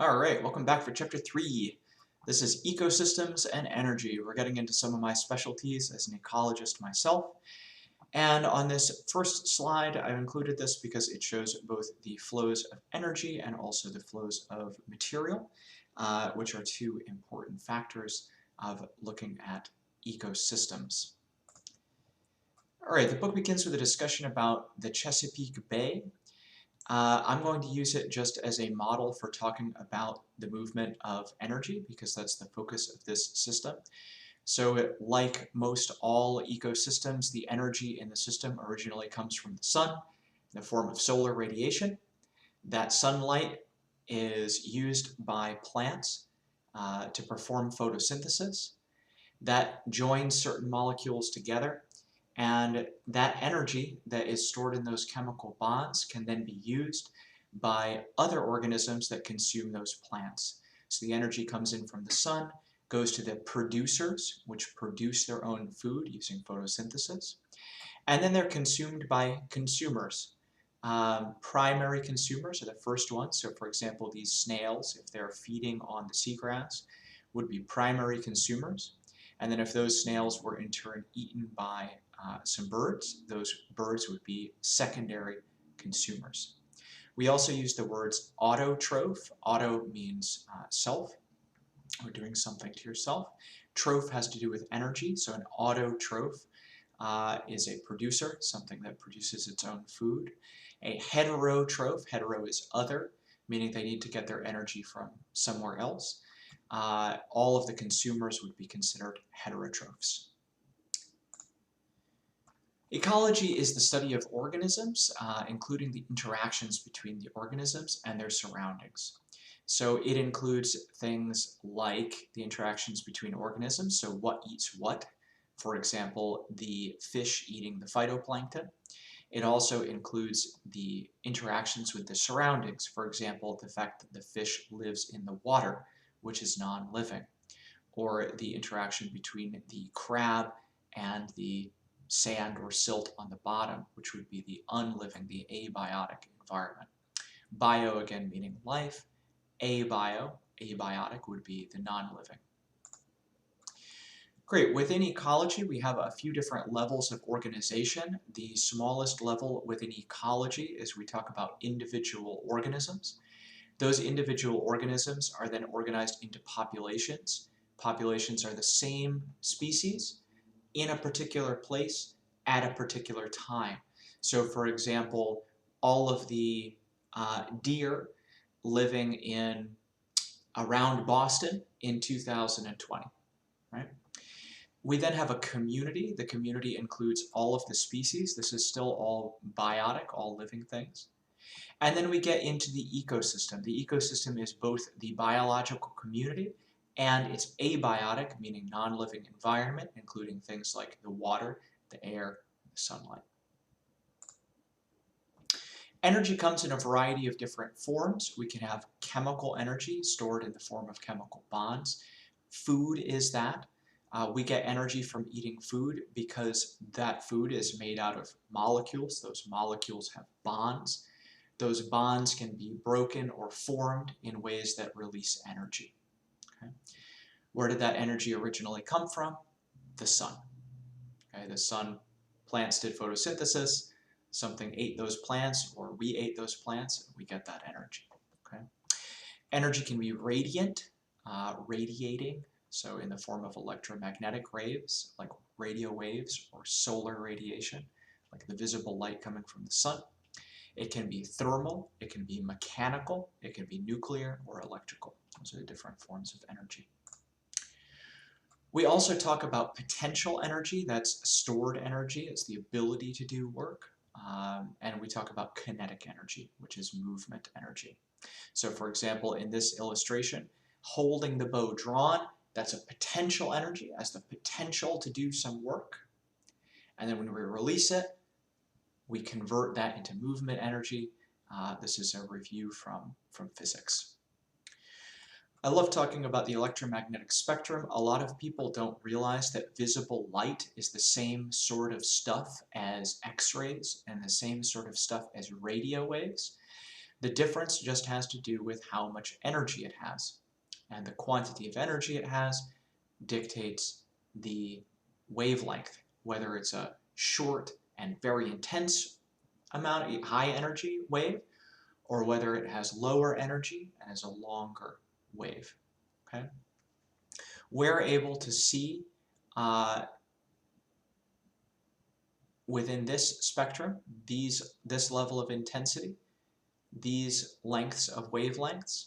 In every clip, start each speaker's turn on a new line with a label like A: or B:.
A: All right, welcome back for chapter 3. This is ecosystems and energy. We're getting into some of my specialties as an ecologist myself. And on this first slide, I've included this because it shows both the flows of energy and also the flows of material, which are two important factors of looking at ecosystems. All right, the book begins with a discussion about the Chesapeake Bay. I'm going to use it just as a model for talking about the movement of energy because that's the focus of this system. So like most all ecosystems, the energy in the system originally comes from the sun in the form of solar radiation. That sunlight is used by plants to perform photosynthesis. That joins certain molecules together, and that energy that is stored in those chemical bonds can then be used by other organisms that consume those plants. So the energy comes in from the sun, goes to the producers, which produce their own food using photosynthesis, and then they're consumed by consumers. Primary consumers are the first ones. So for example, these snails, if they're feeding on the seagrass, would be primary consumers. And then if those snails were in turn eaten by some birds, those birds would be secondary consumers. We also use the words autotroph. Auto means self, or doing something to yourself. Troph has to do with energy, so an autotroph is a producer, something that produces its own food. A heterotroph, hetero is other, meaning they need to get their energy from somewhere else. All of the consumers would be considered heterotrophs. Ecology is the study of organisms, including the interactions between the organisms and their surroundings. So it includes things like the interactions between organisms, so what eats what. For example, the fish eating the phytoplankton. It also includes the interactions with the surroundings. For example, the fact that the fish lives in the water, which is non-living, or the interaction between the crab and the sand or silt on the bottom, which would be the unliving, the abiotic environment. Bio, again, meaning life. Abiotic would be the non-living. Great, within ecology we have a few different levels of organization. The smallest level within ecology is we talk about individual organisms. Those individual organisms are then organized into populations. Populations are the same species in a particular place at a particular time. So for example, all of the deer living in around Boston in 2020, right? We then have a community. The community includes all of the species. This is still all biotic, all living things. And then we get into the ecosystem. The ecosystem is both the biological community and it's abiotic, meaning non-living environment, including things like the water, the air, the sunlight. Energy comes in a variety of different forms. We can have chemical energy stored in the form of chemical bonds. Food is that. We get energy from eating food because that food is made out of molecules. Those molecules have bonds. Those bonds can be broken or formed in ways that release energy. Okay? Where did that energy originally come from? The sun. Okay? The sun, plants did photosynthesis, something ate those plants, or we ate those plants, and we get that energy. Okay? Energy can be radiant, radiating, so in the form of electromagnetic waves, like radio waves or solar radiation, like the visible light coming from the sun. It can be thermal, it can be mechanical, it can be nuclear or electrical. Those are the different forms of energy. We also talk about potential energy, that's stored energy, it's the ability to do work. And we talk about kinetic energy, which is movement energy. So for example, in this illustration, holding the bow drawn, that's a potential energy, has the potential to do some work. And then when we release it, we convert that into movement energy. This is a review from physics. I love talking about the electromagnetic spectrum. A lot of people don't realize that visible light is the same sort of stuff as X-rays and the same sort of stuff as radio waves. The difference just has to do with how much energy it has. And the quantity of energy it has dictates the wavelength, whether it's a short and very intense amount, high energy wave, or whether it has lower energy and is a longer wave. Okay? We're able to see within this spectrum, this level of intensity, these lengths of wavelengths.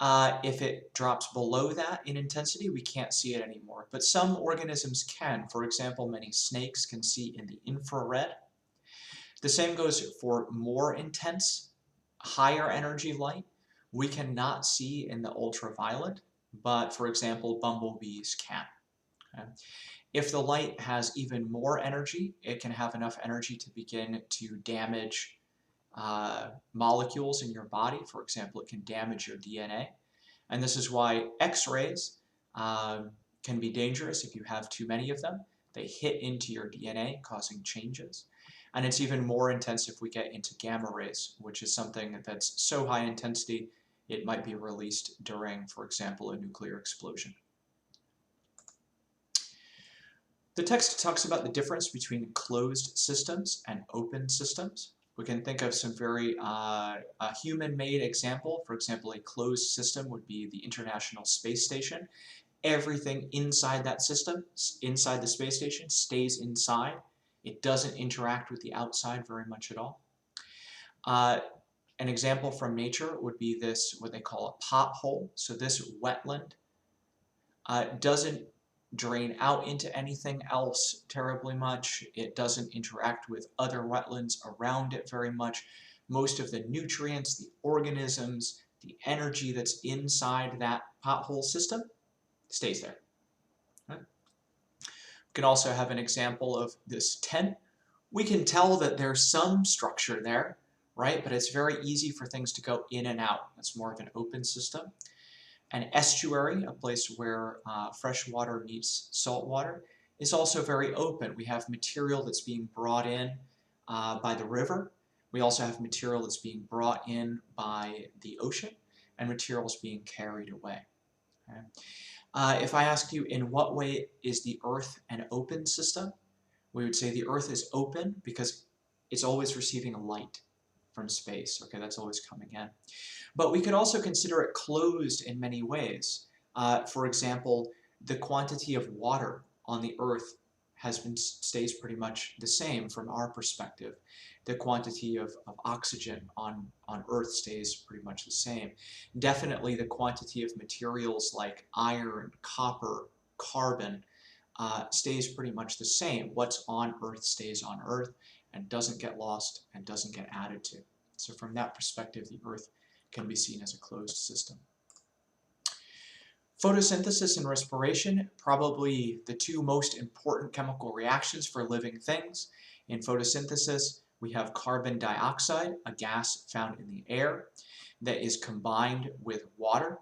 A: If it drops below that in intensity, we can't see it anymore. But some organisms can. For example, many snakes can see in the infrared. The same goes for more intense, higher energy light. We cannot see in the ultraviolet, but for example, bumblebees can. Okay? If the light has even more energy, it can have enough energy to begin to damage molecules in your body. For example, it can damage your DNA. And this is why X-rays can be dangerous if you have too many of them. They hit into your DNA, causing changes. And it's even more intense if we get into gamma rays, which is something that's so high intensity, it might be released during, for example, a nuclear explosion. The text talks about the difference between closed systems and open systems. We can think of some very human-made example. For example, a closed system would be the International Space Station. Everything inside that system, inside the space station, stays inside. It doesn't interact with the outside very much at all. An example from nature would be this, what they call a pothole. So this wetland doesn't drain out into anything else terribly much. It doesn't interact with other wetlands around it very much. Most of the nutrients, the organisms, the energy that's inside that pothole system stays there. Right? We can also have an example of this tent. We can tell that there's some structure there, right? But it's very easy for things to go in and out. That's more of an open system. An estuary, a place where fresh water meets salt water, is also very open. We have material that's being brought in by the river. We also have material that's being brought in by the ocean, and materials being carried away. Okay? If I asked you, in what way is the Earth an open system? We would say the Earth is open because it's always receiving light from space. Okay, that's always coming in. But we could also consider it closed in many ways. For example, the quantity of water on the Earth stays pretty much the same from our perspective. The quantity of oxygen on Earth stays pretty much the same. Definitely the quantity of materials like iron, copper, carbon stays pretty much the same. What's on Earth stays on Earth and doesn't get lost and doesn't get added to. So from that perspective, the Earth can be seen as a closed system. Photosynthesis and respiration, probably the two most important chemical reactions for living things. In photosynthesis, we have carbon dioxide, a gas found in the air, that is combined with water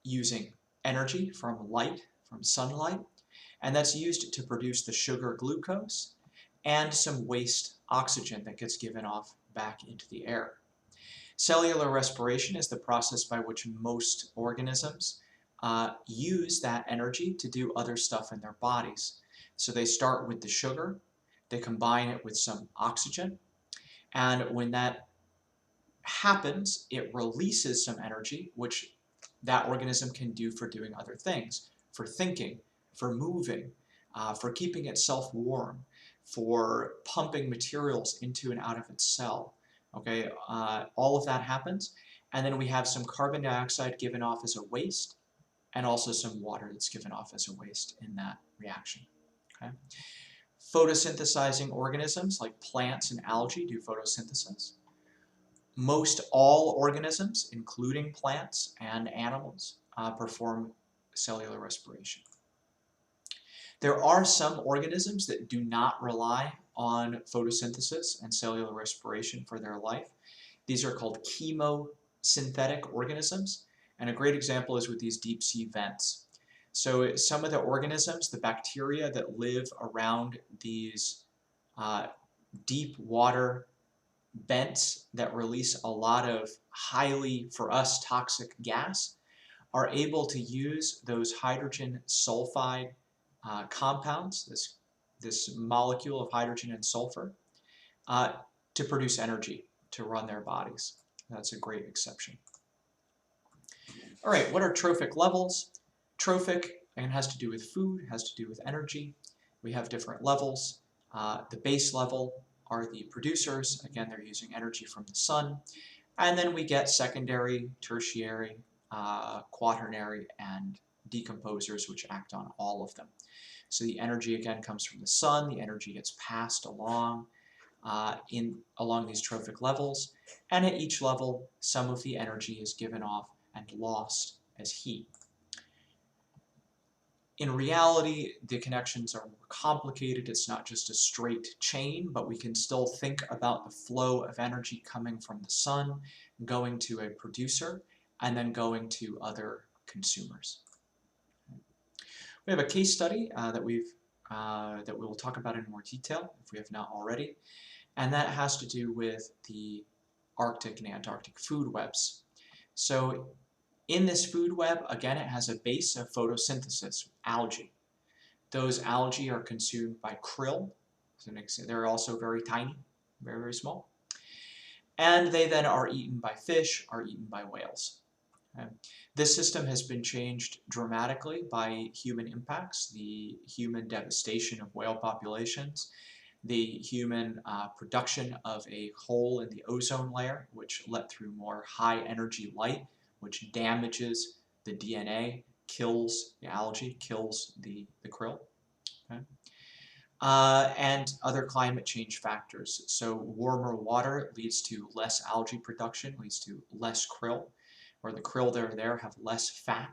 A: using energy from light, from sunlight, and that's used to produce the sugar glucose and some waste oxygen that gets given off back into the air. Cellular respiration is the process by which most organisms use that energy to do other stuff in their bodies. So they start with the sugar, they combine it with some oxygen, and when that happens, it releases some energy, which that organism can do for doing other things, for thinking, for moving, for keeping itself warm, for pumping materials into and out of its cell. Okay, all of that happens, and then we have some carbon dioxide given off as a waste, and also some water that's given off as a waste in that reaction. Okay, photosynthesizing organisms like plants and algae do photosynthesis. Most all organisms, including plants and animals, perform cellular respiration. There are some organisms that do not rely on photosynthesis and cellular respiration for their life. These are called chemosynthetic organisms, and a great example is with these deep sea vents. So some of the organisms, the bacteria that live around these deep water vents that release a lot of highly, for us, toxic gas are able to use those hydrogen sulfide compounds, this molecule of hydrogen and sulfur, uh, to produce energy to run their bodies. That's a great exception. All right, what are trophic levels? Trophic, again, has to do with food, has to do with energy. We have different levels. The base level are the producers. Again, they're using energy from the sun. And then we get secondary, tertiary, quaternary, and decomposers, which act on all of them. So the energy, again, comes from the sun. The energy gets passed along along these trophic levels. And at each level, some of the energy is given off and lost as heat. In reality, the connections are more complicated. It's not just a straight chain, but we can still think about the flow of energy coming from the sun, going to a producer, and then going to other consumers. We have a case study that we will talk about in more detail, if we have not already, and that has to do with the Arctic and Antarctic food webs. So in this food web, again, it has a base of photosynthesis, algae. Those algae are consumed by krill. They're also very tiny, very, very small. And they then are eaten by fish, are eaten by whales. Okay. This system has been changed dramatically by human impacts, the human devastation of whale populations, the human production of a hole in the ozone layer, which let through more high energy light, which damages the DNA, kills the algae, kills the krill. Okay. And other climate change factors. So warmer water leads to less algae production, leads to less krill, or the krill that are there have less fat,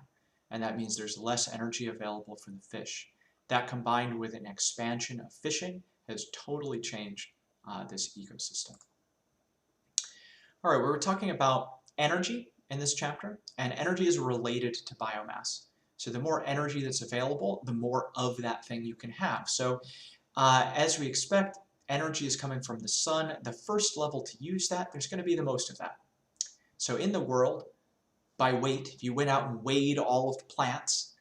A: and that means there's less energy available for the fish. That combined with an expansion of fishing has totally changed this ecosystem. All right, we were talking about energy in this chapter, and energy is related to biomass. So the more energy that's available, the more of that thing you can have. So as we expect, energy is coming from the sun. The first level to use that, there's going to be the most of that. So in the world, by weight, if you went out and weighed all of the plants,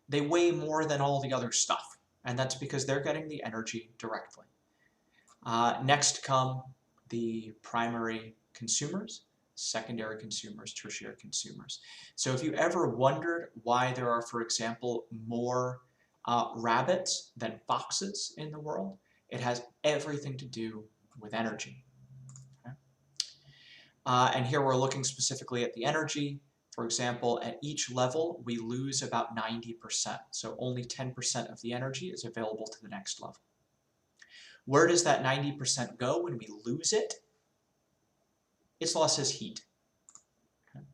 A: they weigh more than all the other stuff. And that's because they're getting the energy directly. Next come the primary consumers, secondary consumers, tertiary consumers. So if you ever wondered why there are, for example, more rabbits than foxes in the world, it has everything to do with energy. Okay? And here we're looking specifically at the energy. For example, at each level, we lose about 90%. So only 10% of the energy is available to the next level. Where does that 90% go when we lose it? It's lost as heat. Okay.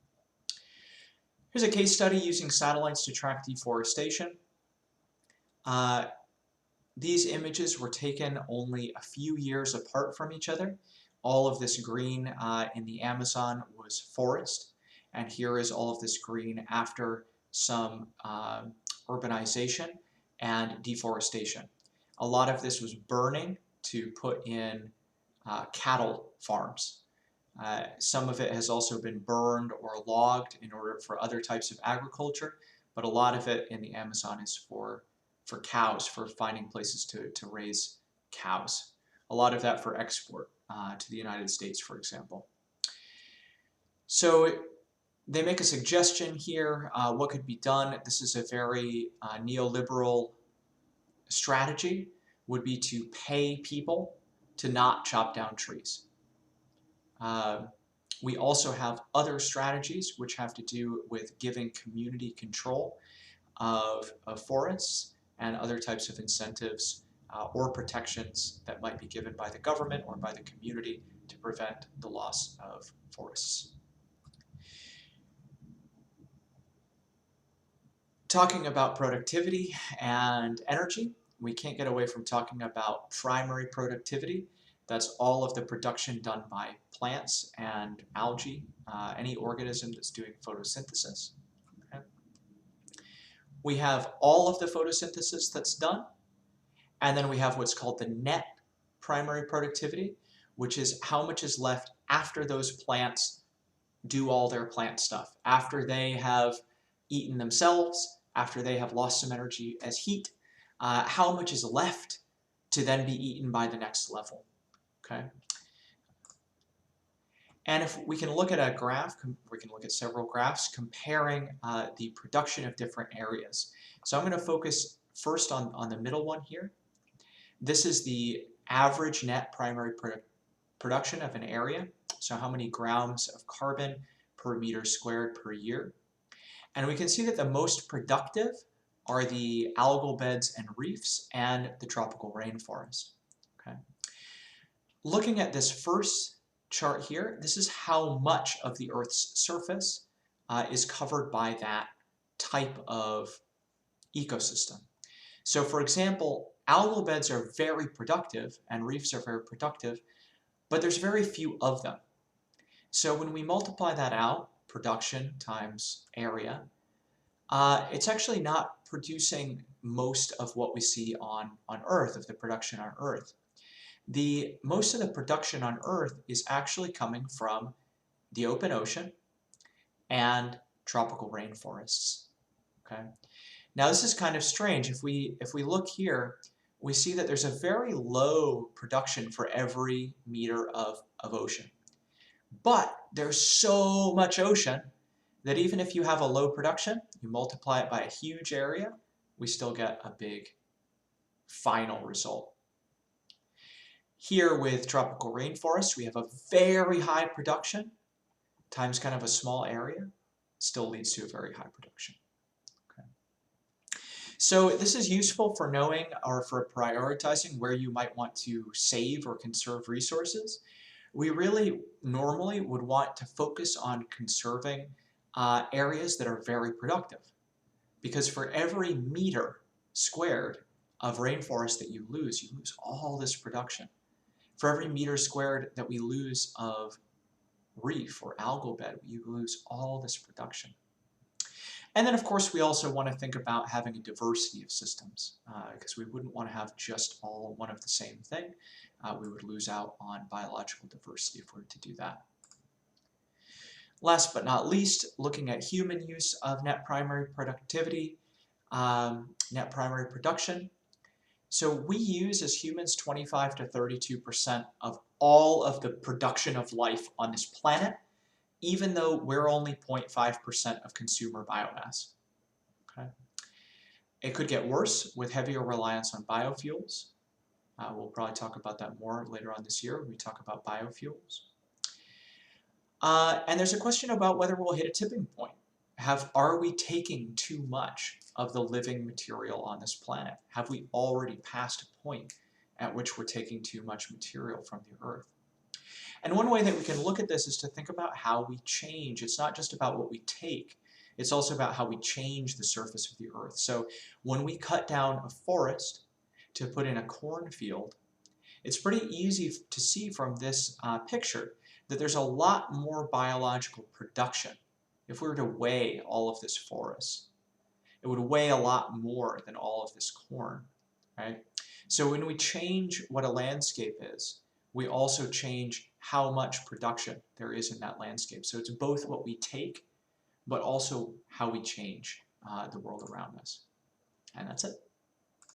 A: Here's a case study using satellites to track deforestation. These images were taken only a few years apart from each other. All of this green in the Amazon was forest. And here is all of this green after some urbanization and deforestation. A lot of this was burning to put in cattle farms. Some of it has also been burned or logged in order for other types of agriculture, but a lot of it in the Amazon is for cows, for finding places to raise cows. A lot of that for export to the United States, for example. So they make a suggestion here, what could be done. This is a very neoliberal strategy, would be to pay people to not chop down trees. We also have other strategies which have to do with giving community control of forests and other types of incentives or protections that might be given by the government or by the community to prevent the loss of forests. Talking about productivity and energy, we can't get away from talking about primary productivity. That's all of the production done by plants and algae, any organism that's doing photosynthesis. Okay. We have all of the photosynthesis that's done, and then we have what's called the net primary productivity, which is how much is left after those plants do all their plant stuff, after they have eaten themselves, after they have lost some energy as heat, how much is left to then be eaten by the next level, okay? And if we can look at a graph, we can look at several graphs comparing the production of different areas. So I'm going to focus first on the middle one here. This is the average net primary production of an area. So how many grams of carbon per meter squared per year. And we can see that the most productive are the algal beds and reefs and the tropical rainforest. Okay. Looking at this first chart here, this is how much of the Earth's surface is covered by that type of ecosystem. So for example, algal beds are very productive and reefs are very productive, but there's very few of them. So when we multiply that out, production times area, it's actually not producing most of what we see on Earth, of the production on Earth. Most of the production on Earth is actually coming from the open ocean and tropical rainforests. Okay. Now this is kind of strange. If we look here, we see that there's a very low production for every meter of ocean. But there's so much ocean that even if you have a low production, you multiply it by a huge area, we still get a big final result. Here with tropical rainforest, we have a very high production times kind of a small area, still leads to a very high production. Okay. So this is useful for knowing or for prioritizing where you might want to save or conserve resources. We really normally would want to focus on conserving areas that are very productive, because for every meter squared of rainforest that you lose all this production. For every meter squared that we lose of reef or algal bed, you lose all this production. And then of course we also want to think about having a diversity of systems, because we wouldn't want to have just all one of the same thing. We would lose out on biological diversity if we were to do that. Last but not least, looking at human use of net primary productivity, net primary production. So we use as humans 25 to 32% of all of the production of life on this planet, even though we're only 0.5% of consumer biomass. Okay. It could get worse with heavier reliance on biofuels. We'll probably talk about that more later on this year when we talk about biofuels. And there's a question about whether we'll hit a tipping point. Are we taking too much of the living material on this planet? Have we already passed a point at which we're taking too much material from the Earth? And one way that we can look at this is to think about how we change. It's not just about what we take, it's also about how we change the surface of the Earth. So when we cut down a forest to put in a cornfield, it's pretty easy to see from this picture that there's a lot more biological production. If we were to weigh all of this forest, it would weigh a lot more than all of this corn, right? So when we change what a landscape is, we also change how much production there is in that landscape. So it's both what we take, but also how we change the world around us. And that's it.